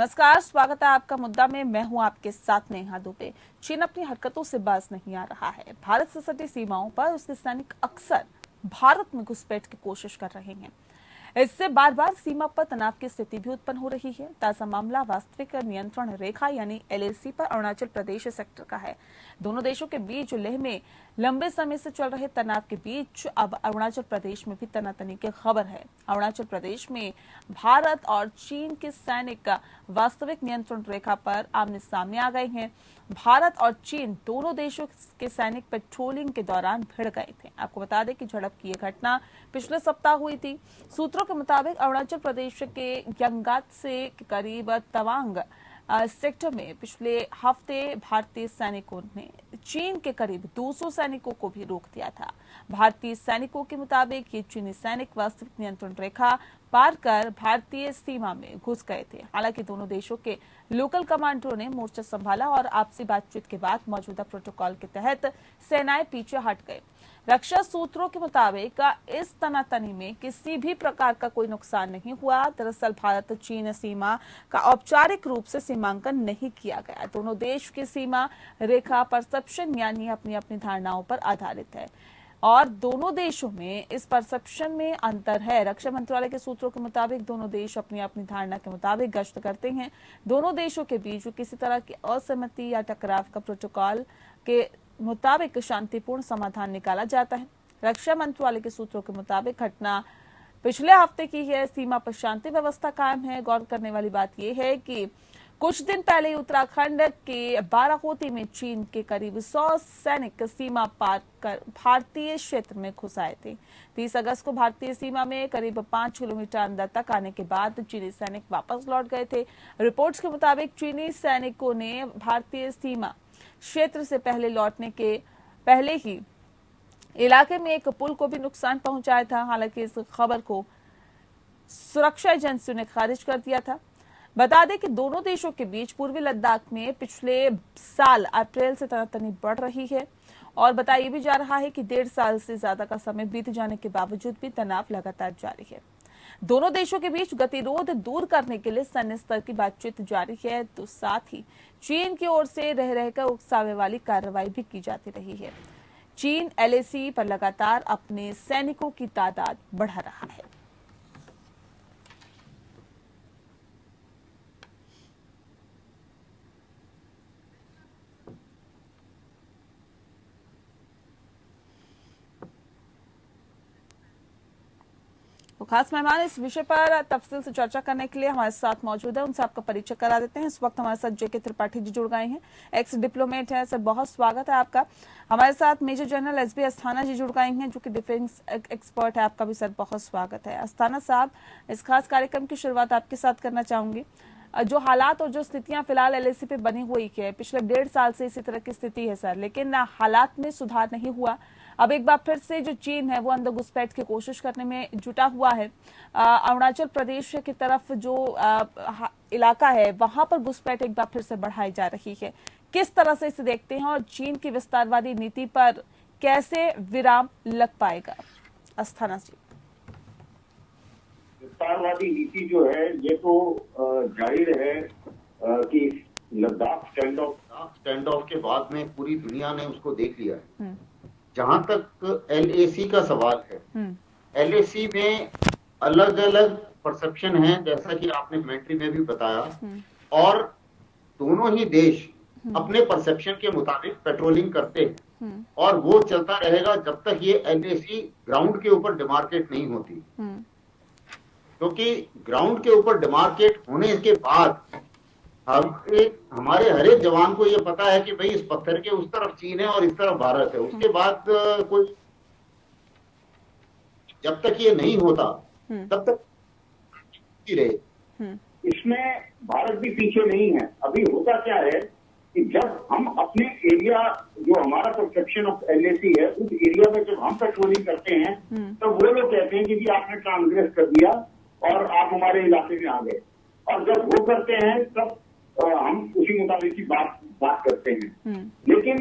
नमस्कार, स्वागत है आपका मुद्दा में। मैं हूं आपके साथ नेहा दुबे। चीन अपनी हरकतों से बाज नहीं आ रहा है। भारत से सटी सीमाओं पर उसके सैनिक अक्सर भारत में घुसपैठ की कोशिश कर रहे हैं। इससे बार बार सीमा पर तनाव की स्थिति भी उत्पन्न हो रही है। ताजा मामला वास्तविक नियंत्रण रेखा यानी एलएसी पर अरुणाचल प्रदेश सेक्टर का है। दोनों देशों के बीच लेह में लंबे समय से चल रहे तनाव के बीच अब अरुणाचल प्रदेश में भी तनातनी की खबर है। अरुणाचल प्रदेश में भारत और चीन के सैनिक वास्तविक नियंत्रण रेखा पर आमने सामने आ गए हैं। भारत और चीन दोनों देशों के सैनिक पेट्रोलिंग के दौरान भिड़ गए थे। आपको बता दें कि झड़प की यह घटना पिछले सप्ताह हुई थी। सूत्रों के मुताबिक अरुणाचल प्रदेश के यंगात से करीब तवांग सेक्टर में पिछले हफ्ते भारतीय सैनिकों ने चीन के करीब 200 सैनिकों को भी रोक दिया था। भारतीय सैनिकों के मुताबिक ये चीनी सैनिक वास्तविक नियंत्रण रेखा पार कर भारतीय सीमा में घुस गए थे। हालांकि दोनों देशों के लोकल कमांडरों ने मोर्चा संभाला और आपसी बातचीत के बाद मौजूदा प्रोटोकॉल के तहत सेनाएं पीछे हट गए। रक्षा सूत्रों के मुताबिक इस तनातनी में किसी भी प्रकार का कोई नुकसान नहीं हुआ। दरअसल भारत चीन सीमा का औपचारिक रूप से सीमांकन नहीं किया गया। दोनों देश की सीमा रेखा परसेप्शन यानी अपनी अपनी धारणाओं पर आधारित है और दोनों देशों में इस परसेप्शन में अंतर है। रक्षा मंत्रालय के सूत्रों के मुताबिक दोनों देश अपनी अपनी धारणा के मुताबिक गश्त करते हैं। दोनों देशों के बीच किसी तरह की असहमति या टकराव का प्रोटोकॉल के मुताबिक शांतिपूर्ण समाधान निकाला जाता है। रक्षा मंत्रालय के सूत्रों के मुताबिक घटना पिछले हफ्ते की है। सीमा पर शांति व्यवस्था कायम है। गौर करने वाली बात यह है कि कुछ दिन पहले उत्तराखंड के बाराकोती में चीन के करीब 100 सैनिक सीमा पार कर भारतीय क्षेत्र में घुस आए थे। 30 अगस्त को भारतीय सीमा में करीब 5 किलोमीटर अंदर तक आने के बाद चीनी सैनिक वापस लौट गए थे। रिपोर्ट्स के मुताबिक चीनी सैनिकों ने भारतीय सीमा क्षेत्र से पहले लौटने के पहले ही इलाके में एक पुल को भी नुकसान पहुंचाया था। हालांकि इस खबर को सुरक्षा एजेंसियों ने खारिज कर दिया था। बता दें कि दोनों देशों के बीच पूर्वी लद्दाख में पिछले साल अप्रैल से तनातनी बढ़ रही है और बताया भी जा रहा है कि 1.5 साल से ज्यादा का समय बीत जाने के बावजूद भी तनाव लगातार जारी है। दोनों देशों के बीच गतिरोध दूर करने के लिए सैन्य स्तर की बातचीत जारी है, तो साथ ही चीन की ओर से रह रहकर उकसावे वाली कार्रवाई भी की जाती रही है। चीन एलएसी पर लगातार अपने सैनिकों की तादाद बढ़ा रहा है। तो खास मेहमान इस विषय पर तफसील से चर्चा करने के लिए हमारे साथ मौजूद है। उनसे आपका परिचय करा देते हैं। इस वक्त हमारे साथ जेके त्रिपाठी जी जुड़ गए हैं, एक्स डिप्लोमेट है। सर, बहुत स्वागत है आपका। हमारे साथ मेजर जनरल एसबी अस्थाना जी जुड़ गए हैं, जो कि डिफेंस एक्सपर्ट है। आपका भी सर बहुत स्वागत है। अस्थाना साहब, इस खास कार्यक्रम की शुरुआत आपके साथ करना चाहूंगी। जो हालात और जो स्थितियां फिलहाल एलएसी पे बनी हुई है, पिछले 1.5 साल से इसी तरह की स्थिति है सर, लेकिन हालात में सुधार नहीं हुआ। अब एक बार फिर से जो चीन है वो अंदर घुसपैठ की कोशिश करने में जुटा हुआ है। अरुणाचल प्रदेश की तरफ जो इलाका है वहां पर घुसपैठ एक बार फिर से बढ़ाई जा रही है। किस तरह से इसे देखते हैं और चीन की विस्तारवादी नीति पर कैसे विराम लग पाएगा? अस्थाना जी। विस्तारवादी नीति जो है ये तो जाहिर है कि लद्दाख स्टैंड ऑफ के बाद में पूरी दुनिया ने उसको देख लिया है। जहां तक एलएसी का सवाल है, एलएसी में अलग अलग परसेप्शन है, जैसा कि आपने कमेंट्री में भी बताया, और दोनों ही देश अपने परसेप्शन के मुताबिक पेट्रोलिंग करते हैं और वो चलता रहेगा जब तक ये एलएसी ग्राउंड के ऊपर डिमार्केट नहीं होती। क्योंकि ग्राउंड के ऊपर डिमार्केट होने के बाद हमारे हर एक जवान को ये पता है कि भाई इस पत्थर के उस तरफ चीन है और इस तरफ भारत है। उसके बाद कोई जब तक ये नहीं होता तब तक रहे। इसमें भारत भी पीछे नहीं है। अभी होता क्या है कि जब हम अपने एरिया, जो हमारा परसेप्शन ऑफ एलएसी है, उस एरिया में जब हम पेट्रोलिंग करते हैं तो वो लोग कहते हैं कि जी आपने ट्रांसग्रेस कर दिया और आप हमारे इलाके में आ गए। और जब वो करते हैं तब हम उसी मुताबिक की बात करते हैं। लेकिन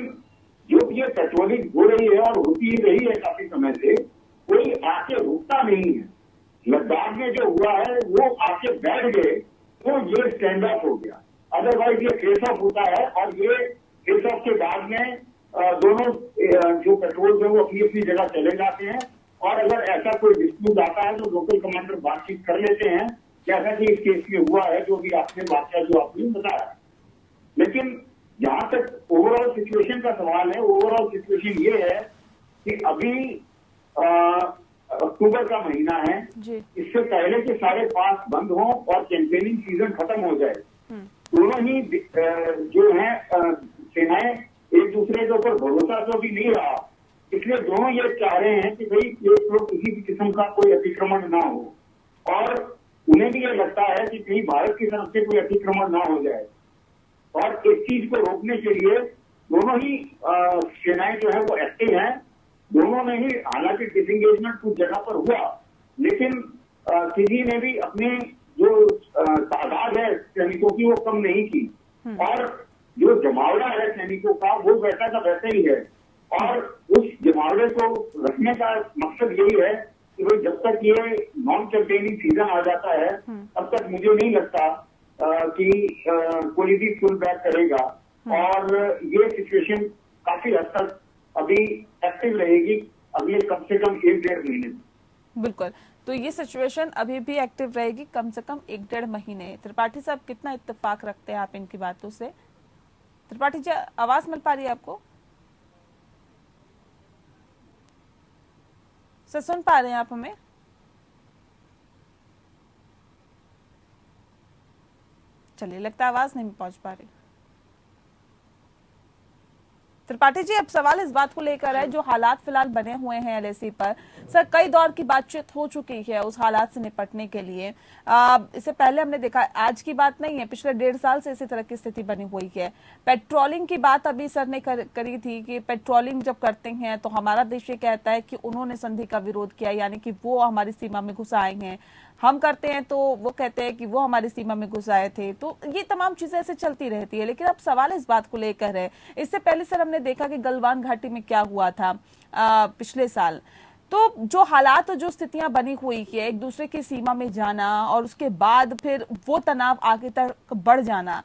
जो ये पेट्रोलिंग हो रही है और होती ही रही है काफी समय से, कोई आके रुकता नहीं है। लद्दाख में जो हुआ है वो आके बैठ गए तो ये स्टैंड ऑफ हो गया। अदरवाइज ये फेस ऑफ होता है और ये फेस ऑफ के बाद में दोनों जो पेट्रोल है वो अपनी अपनी जगह चले जाते हैं और अगर ऐसा कोई डिस्प्यूट आता है तो लोकल कमांडर बातचीत कर लेते हैं, जैसा कि इस केस में हुआ है, जो भी आपने वाक्य जो आपने बताया। लेकिन जहां तक ओवरऑल सिचुएशन का सवाल है, ओवरऑल सिचुएशन ये है कि अभी अक्टूबर का महीना है, इससे पहले के सारे पास बंद हों और कैंपेनिंग सीजन खत्म हो जाए, दोनों ही जो है सेनाएं एक दूसरे के ऊपर भरोसा तो भी नहीं रहा, इसलिए दोनों ये चाह रहे हैं कि भाई ये लोग किसी भी किस्म का कोई अतिक्रमण ना हो और उन्हें भी ये लगता है कि कहीं भारत की तरफ से कोई अतिक्रमण ना हो जाए। और इस चीज को रोकने के लिए दोनों ही सेनाएं जो है वो एक्टिव हैं। दोनों ने ही, हालांकि डिसएंगेजमेंट कुछ जगह पर हुआ, लेकिन किसी ने भी अपनी जो तादाद है सैनिकों की वो कम नहीं की और जो जमावड़ा है सैनिकों का वो वैसा का वैसा ही है। और उस जमावड़े को रखने का मकसद यही है कि भाई जब तक ये नॉन कैंपेनिंग सीजन आ जाता है तब तक मुझे नहीं लगता कि कोई भी फुल बैक करेगा और ये सिचुएशन काफी हद तक अभी एक्टिव रहेगी अगले कम से कम 1-1.5 महीने। बिल्कुल, तो ये सिचुएशन अभी भी एक्टिव रहेगी कम से कम 1-1.5 महीने। त्रिपाठी साहब कितना इत्तेफाक रखते हैं आप इनकी बातों से? त्रिपाठी जी आवाज मिल पा रही है आपको? सर सुन पा रहे हैं आप हमें? चलिए, लगता है आवाज नहीं पहुंच पा रही। त्रिपाठी जी अब सवाल इस बात को लेकर है जो हालात फिलहाल बने हुए हैं एलएसी पर। सर कई दौर की बातचीत हो चुकी है उस हालात से निपटने के लिए। इससे पहले हमने देखा, आज की बात नहीं है, पिछले 1.5 साल से इसी तरह की स्थिति बनी हुई है। पेट्रोलिंग की बात अभी सर ने करी थी कि पेट्रोलिंग जब करते हैं तो हमारा देश ये कहता है कि उन्होंने संधि का विरोध किया, यानी कि वो हमारी सीमा में घुस आए हैं। हम करते हैं तो वो कहते हैं कि वो हमारी सीमा में घुस आए थे। तो ये तमाम चीजें ऐसे चलती रहती है। लेकिन अब सवाल इस बात को लेकर है, इससे पहले सर हमने देखा कि गलवान घाटी में क्या हुआ था पिछले साल। तो जो हालात और जो स्थितियां बनी हुई है, एक दूसरे की सीमा में जाना और उसके बाद फिर वो तनाव आगे तक बढ़ जाना,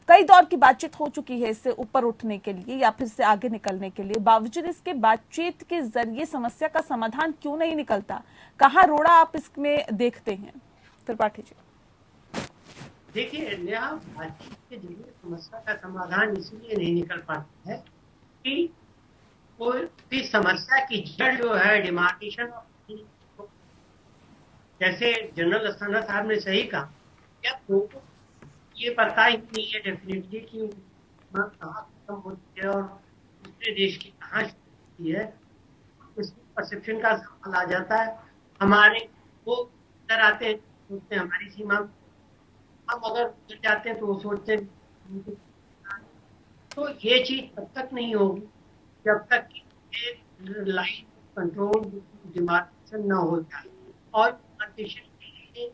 कई दौर की बातचीत हो चुकी है इससे ऊपर उठने के लिए या फिर से आगे निकलने के लिए। बावजूद इसके बातचीत के जरिए समस्या का समाधान क्यों नहीं निकलता? कहाँ रोड़ा आप इसमें देखते हैं त्रिपाठी जी? देखिए, बातचीत के जरिए समस्या का समाधान इसलिए नहीं निकल पाता है कि कोई समस्या की जड़ जो है डिमार्केशन, जैसे जनरल अस्थाना साहब ने सही कहा, क्या लोगों ये पता ही नहीं है डेफिनेटली कि कहाँ खत्म होती है और दूसरे देश की कहाँ शुरू होती है। इसमें परसेप्शन का सवाल आ जाता है। हमारे वो इधर आते हैं, सोचते हैं हमारी सीमा, हम अगर उधर जाते हैं तो वो सोचते हैं। तो ये चीज तब तक नहीं होगी जब तक लाइन कंट्रोल डिमार्केशन न हो जाए। और डिमार्केशन के लिए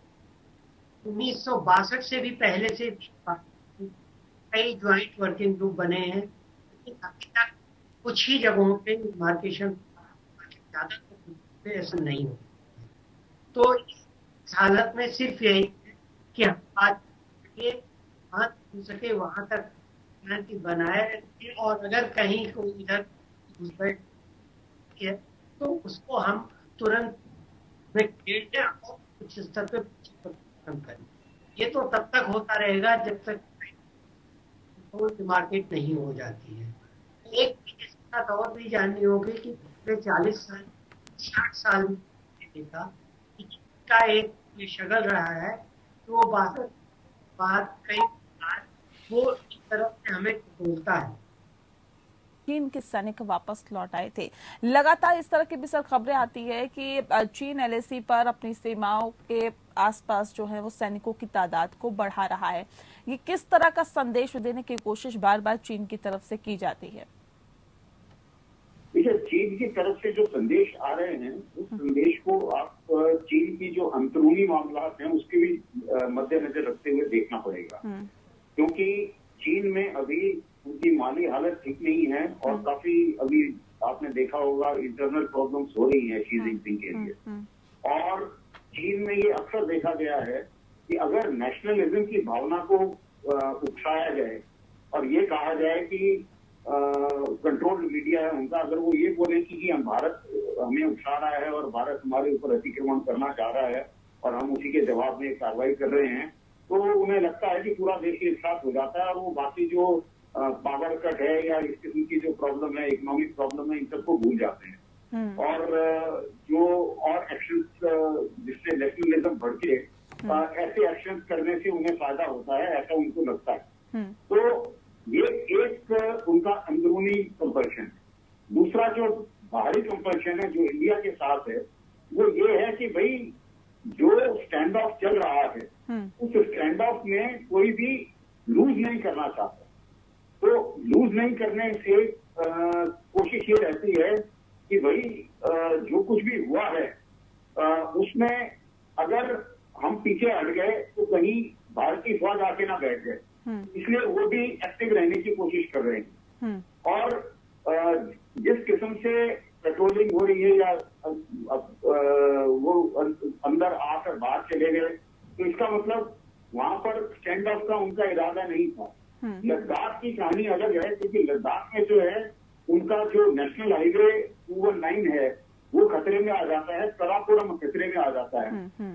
1962 से भी पहले से कई ज्वाइंट वर्किंग ग्रुप बने हैं, लेकिन अभी तक कुछ ही जगहों पे डिमार्केशन ज्यादा ऐसा नहीं हो। तो इस हालत में सिर्फ यही है कि हम बात हो सके वहां तक शांति बनाए रखें और अगर कहीं कोई इधर घुसपैठ है तो उसको हम तुरंत और कुछ स्तर पे खत्म करें। ये तो तब तक होता रहेगा जब तक मार्केट नहीं हो जाती है। एक बात और भी जाननी होगी कि पिछले 40 साल 60 साल में देखा का एक ये शगल रहा है, तो वो बात कई बार वो एक तरफ से हमें बोलता है। चीन के सैनिक वापस लौट आए थे। लगातार इस तरह की भी सर खबरें आती है कि चीन एलएसी पर अपनी सीमाओं के आसपास जो है वो सैनिकों की तादाद को बढ़ा रहा है। ये किस तरह का संदेश देने की कोशिश बार बार चीन की तरफ से की जाती है? देखिए, चीन की तरफ से जो संदेश आ रहे हैं उस संदेश को आप चीन की जो अंदरूनी मामला हैं उसके भी मद्देनजर रखते हुए देखना पड़ेगा, क्योंकि चीन में अभी उनकी माली हालत ठीक नहीं है और काफी अभी आपने देखा होगा इंटरनल प्रॉब्लम्स हो रही हैं शी जिनपिंग के लिए। और चीन में ये अक्सर देखा गया है कि अगर नेशनलिज्म की भावना को उकसाया जाए और ये कहा जाए कि कंट्रोल्ड मीडिया है उनका, अगर वो ये बोले कि हम भारत हमें उकसा रहा है और भारत हमारे ऊपर अतिक्रमण करना चाह रहा है और हम उसी के जवाब में कार्रवाई कर रहे हैं, तो उन्हें लगता है कि पूरा देश एक साथ हो जाता है और वो बाकी जो पावर कट है या इस किस्म की जो प्रॉब्लम है, इकोनॉमिक प्रॉब्लम है, इन सबको भूल जाते हैं। और जो और एक्शन जिससे नेशनलिज्म बढ़ के ऐसे एक्शन करने से उन्हें फायदा होता है, ऐसा उनको लगता है। तो ये एक उनका अंदरूनी कंपल्शन है। दूसरा जो बाहरी कंपल्शन है जो इंडिया के साथ है, वो ये है कि भाई जो स्टैंड ऑफ चल रहा है उस स्टैंड ऑफ में कोई भी लूज नहीं करना चाहता। तो लूज नहीं करने से कोशिश ये रहती है कि भाई जो कुछ भी हुआ है उसमें अगर हम पीछे हट गए तो कहीं भारतीय फौज आके ना बैठ जाए, इसलिए वो भी एक्टिव रहने की कोशिश कर रहे हैं। और जिस किस्म से पेट्रोलिंग हो रही है या वो अंदर आकर बाहर चले गए, तो इसका मतलब वहां पर स्टैंड ऑफ का उनका इरादा नहीं था। लद्दाख की कहानी अलग है, क्योंकि लद्दाख में जो है उनका जो नेशनल हाईवे 219 है वो खतरे में आ जाता है, कराकोरम खतरे में आ जाता है,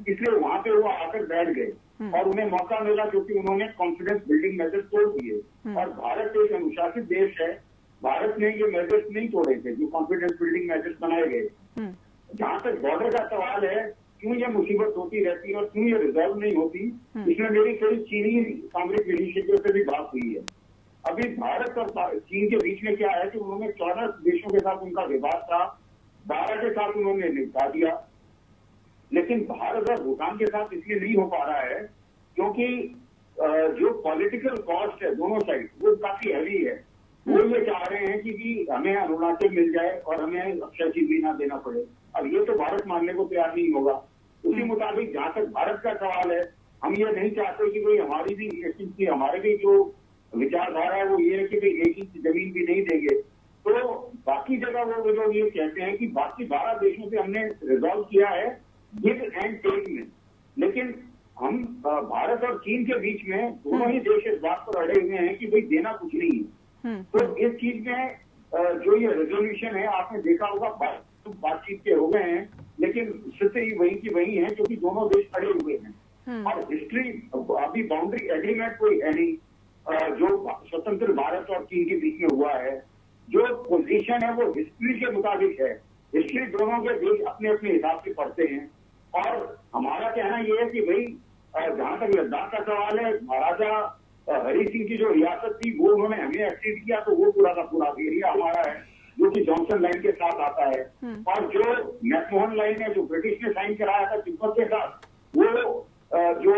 इसलिए वहां पे वो आकर बैठ गए और उन्हें मौका मिला क्योंकि उन्होंने कॉन्फिडेंस बिल्डिंग मेजर्स तोड़ दिए। और भारत एक अनुशासित देश है, भारत ने ये मेजर्स नहीं तोड़े थे जो कॉन्फिडेंस बिल्डिंग मेजर्स बनाए गए। जहां तक बॉर्डर का सवाल है, क्यों ये मुसीबत होती रहती है और क्यों ये रिजॉल्व नहीं होती, इसमें मेरी कई चीनी सामरिक विशेषज्ञों से भी बात हुई है। अभी भारत और चीन के बीच में क्या है कि उन्होंने 14 देशों के साथ उनका विवाद था, 12 के साथ उन्होंने निपटा दिया, लेकिन भारत और भूटान के साथ इसलिए नहीं हो पा रहा है क्योंकि जो पॉलिटिकल कॉस्ट है दोनों साइड वो काफी हैवी है। वो ये चाह रहे हैं कि हमें अरुणाचल मिल जाए और हमें अक्षय भी ना देना पड़े। अब ये तो भारत मानने को तैयार नहीं होगा। उसी मुताबिक जहां तक भारत का सवाल है, हम ये नहीं चाहते कि भाई हमारी भी एक इंच की हमारे भी जो विचारधारा है वो ये है कि भाई 1 इंच जमीन भी नहीं देंगे। तो बाकी जगह वो लोग ये कहते हैं कि बाकी 12 देशों से हमने रिजॉल्व किया है गिव एंड टेक में, लेकिन हम भारत और चीन के बीच में दोनों ही देश इस बात पर अड़े हुए हैं कि भाई देना कुछ नहीं है। तो इस चीज में जो ये रेजोल्यूशन है, आपने देखा होगा बातचीत के हो गए हैं, लेकिन स्थिति वही की वही है क्योंकि दोनों देश अड़े हुए हैं। और हिस्ट्री अभी बाउंड्री एग्रीमेंट कोई है नहीं जो स्वतंत्र भारत और चीन के बीच में हुआ है। जो पोजीशन है वो हिस्ट्री के मुताबिक है। हिस्ट्री दोनों के देश अपने अपने हिसाब से पढ़ते हैं। और हमारा कहना यह है कि भाई जहां तक लद्दाख का सवाल है, महाराजा हरि सिंह की जो रियासत थी वो उन्होंने हमें एक्सेप्ट किया, तो वो पूरा का पूरा एरिया हमारा है जो कि जॉनसन लाइन के साथ आता है। और जो मैकमोहन लाइन है जो ब्रिटिश ने साइन कराया था तिब्बत के साथ, वो जो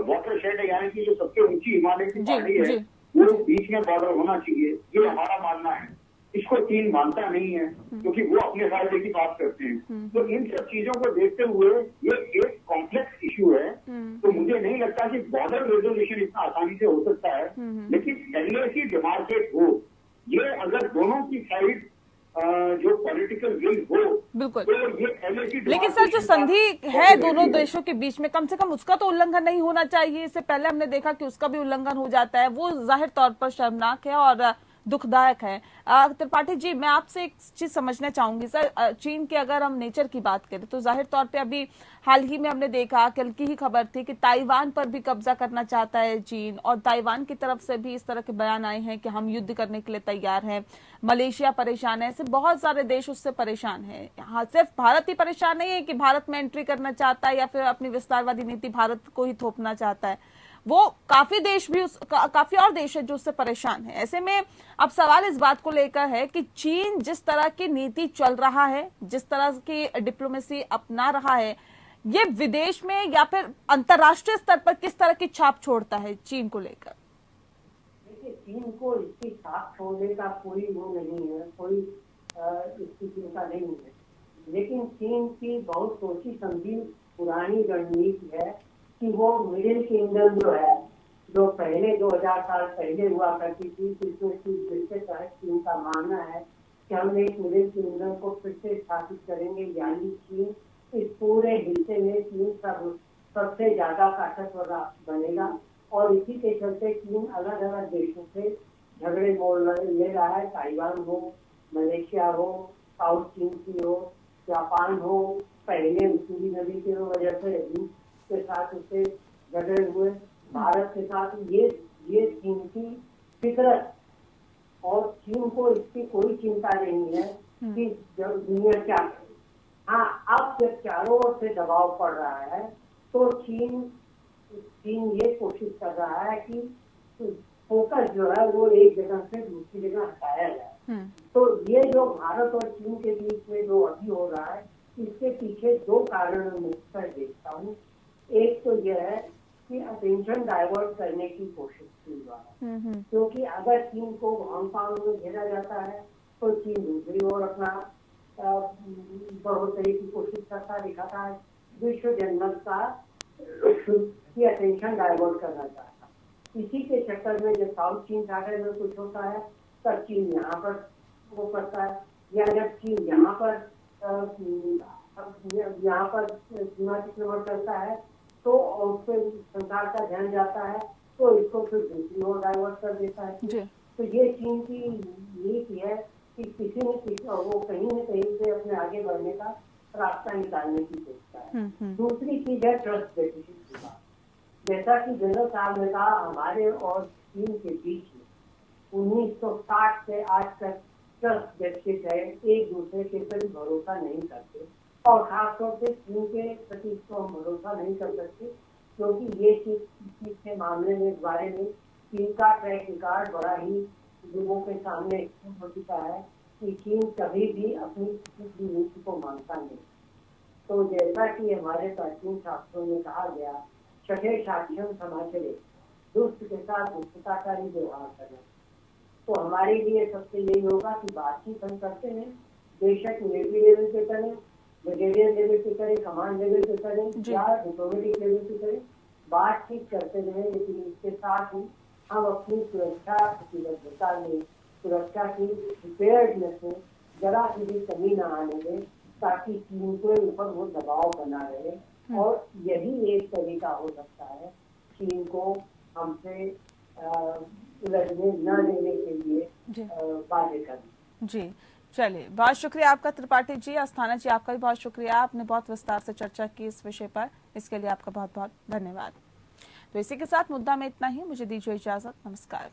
वाटर शेड है यानी कि जो सबसे ऊंची हिमालय की पहाड़ी है वो बीच में बॉर्डर होना चाहिए, ये हमारा मानना है। इसको चीन मानता नहीं है क्योंकि वो अपने फायदे की बात करते हैं। तो इन सब चीजों को देखते हुए ये एक कॉम्प्लेक्स इश्यू है। तो मुझे नहीं लगता कि बॉर्डर रेजोल्यूशन इतना आसानी से हो सकता है, लेकिन एलएसी डिमार्केट हो, ये अगर दोनों की साइड जो पॉलिटिकल विल हो बिल्कुल, तो ये एलएसी। लेकिन सर जो संधि है दोनों देशों के बीच में, कम से कम उसका तो उल्लंघन नहीं होना चाहिए। इससे पहले हमने देखा कि उसका भी उल्लंघन हो जाता है, वो जाहिर तौर पर शर्मनाक है और दुखदायक है। त्रिपाठी जी, मैं आपसे एक चीज समझना चाहूंगी सर, चीन के अगर हम नेचर की बात करें तो जाहिर तौर पे अभी हाल ही में हमने देखा, कल की ही खबर थी कि ताइवान पर भी कब्जा करना चाहता है चीन, और ताइवान की तरफ से भी इस तरह के बयान आए हैं कि हम युद्ध करने के लिए तैयार हैं। मलेशिया परेशान है, ऐसे बहुत सारे देश उससे परेशान है। हाँ, सिर्फ भारत ही परेशान नहीं है कि भारत में एंट्री करना चाहता है या फिर अपनी विस्तारवादी नीति भारत को ही थोपना चाहता है, वो काफी देश भी काफी और देश है जो उससे परेशान है। ऐसे में अब सवाल इस बात को लेकर है कि चीन जिस तरह की नीति चल रहा है, जिस तरह की डिप्लोमेसी अपना रहा है, ये विदेश में या फिर अंतर्राष्ट्रीय स्तर पर किस तरह की छाप छोड़ता है चीन को लेकर? देखिए, चीन को इसकी छाप छोड़ने का कोई वो नहीं है, कोई इसकी चिंता नहीं है, लेकिन चीन की बहुत सोची समझी पुरानी रणनीति है कि वो मिडिल किंगडम जो है, जो पहले 2000 साल पहले हुआ करती थी, जिसके तहत चीन का मानना है कि हम एक मिडिल किंगडम को फिर से स्थापित करेंगे, यानी चीन इस पूरे हिस्से में चीन सबसे ज्यादा ताकतवर राष्ट्र बनेगा। और इसी के चलते चीन अलग अलग देशों से झगड़े मोड़ ले रहा है, ताइवान हो, मलेशिया हो, साउथ चीन सी हो, जापान हो। पहले सूरी नदी की वजह से रूस के साथ उससे झगड़े हुए, भारत के साथ। ये चीन की फितरत, और चीन को इसकी कोई चिंता नहीं है कि जब दुनिया क्या करे। हाँ, अब जब चारों ओर से दबाव पड़ रहा है तो चीन ये कोशिश कर रहा है कि फोकस जो है वो एक जगह से दूसरी जगह हटाया जाए। तो ये जो भारत और चीन के बीच में जो अभी हो रहा है, इसके पीछे दो कारण मैं मुख्यतः देखता हूँ। एक तो यह है कि अटेंशन डाइवर्ट करने की कोशिश की जा रही है, क्योंकि अगर चीन को हांगकांग में घेरा जाता है तो चीन दूसरी ओर अपना बढ़ोतरी की कोशिश करता दिखाता है। विश्व जनमत का की अटेंशन डाइवर्ट करना चाहता है। इसी के चक्कर में जब साउथ चीन सागर में कुछ होता है तब चीन यहाँ पर वो करता है, या जब चीन यहाँ पर सीमा अतिक्रमण करता है तो उस पर संसार का ध्यान जाता है, तो इसको फिर दूसरी ओर डाइवर्ट कर देता है। तो ये चीन की नीति है कि किसी न किसी वो कहीं न कहीं से अपने आगे बढ़ने का रास्ता निकालने की सोचता है। दूसरी चीज है ट्रस्ट डेफिसिट की बात। जैसा कि जनरल साहब ने कहा, हमारे और चीन के बीच में 1960 से आज तक ट्रस्ट डेफिसिट है, एक दूसरे के प्रति भरोसा नहीं करते, और खासतौर से चीन के प्रति इसको हम भरोसा नहीं कर सकते, क्योंकि ये चीज के मामले में बारे में चीन का ट्रैक रिकॉर्ड बड़ा ही लोगों के सामने हो चुका है कि चीन कभी भी अपनी किसी भी नीति को मानता नहीं। तो जैसा कि हमारे प्राचीन शास्त्रों में कहा गया, छठे साक्ष्यम समाचरे, दुष्ट के साथ दुष्टता का ही व्यवहार करना। तो हमारे लिए सबसे यही होगा कि बातचीत हम करते हैं, बेशक मिलिट्री लेवल पे करें, ब्रिगेडियर लेवल पे करें, कमांड लेवल पे करें या डिप्लोमेटिक लेवल पे करें, बातचीत करते रहे, लेकिन इसके साथ ही हम अपनी सुरक्षा प्रतिबद्धता में, सुरक्षा की प्रिपेयर्डनेस में जरा सी भी कमी न आने दें, ताकि चीन के ऊपर वो दबाव बना रहे। और यही एक तरीका हो सकता है चीन को हमसे उलझने न देने के लिए बाध्य करना। जी, चलिए, बहुत शुक्रिया आपका त्रिपाठी जी। अस्थाना जी, आपका भी बहुत शुक्रिया, आपने बहुत विस्तार से चर्चा की इस विषय पर, इसके लिए आपका बहुत बहुत धन्यवाद। तो इसी के साथ मुद्दा में इतना ही, मुझे दीजिए इजाजत, नमस्कार।